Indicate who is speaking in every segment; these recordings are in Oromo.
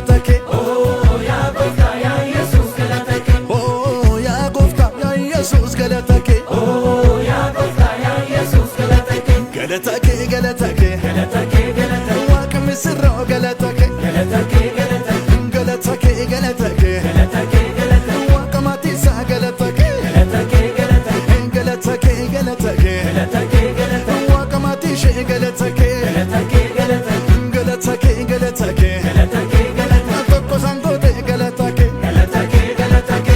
Speaker 1: galatake oh ya gofta ya Jesus galatake oh ya gofta ya Jesus galatake oh ya gofta ya Jesus galatake galatake galatake galatake galatake waqa misro galatake galatake galatake galatake galatake galatake galatake waqa matisa galatake galatake galatake galatake galatake galatake galatake waqa matishe galatake galatake galatake galatake galatake galatake galatake tokko sangote galatake galatake galatake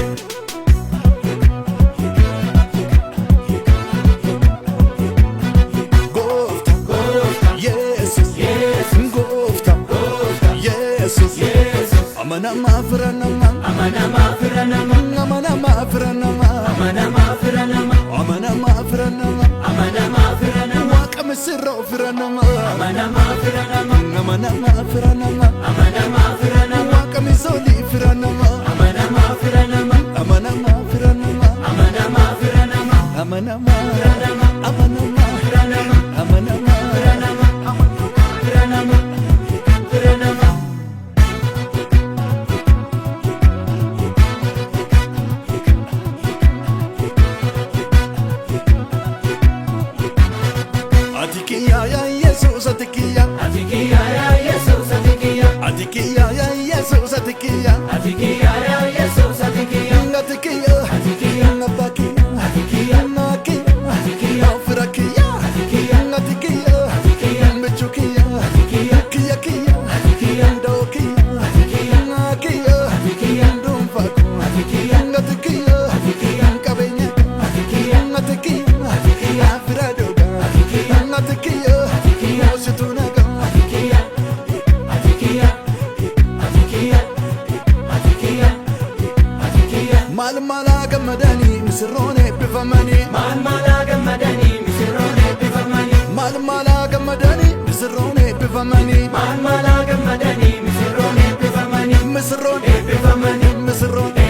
Speaker 1: gofta gofta Jesus Jesus gofta gofta Jesus Jesus amana mafranama amana mafranama amana mafranama amana mafranama amana mafranama amana mafranama waqa misro franama amana mafranama amana mafranama amana mafranama waqa misoli franama amana mafranama amana mafranama amana mafranama amana mafranama amana mafranama amana mafranama amana mafranama Atikiya ya Jesus atikiya atikiya ya Jesus atikiya atikiya ya Jesus atikiya atikiya ya Jesus atikiya atikiya atikiya nabakiya atikiya nakiya atikiya firakiya atikiya atikiya atikiya mechukiya atikiya kiya kiya atikiya dokiya atikiya nakiya atikiya dumfaku atikiya atikiya atikiya kabenya atikiya atikiya atikiya firadoga atikiya atikiya atikiya situnaga atikiya atikiya atikiya atikiya atikiya malmala gamadani misrone bifamani malmala gamadani misrone bifamani malmala gamadani misrone bifamani malmala gamadani misrone bifamani misrone bifamani misrone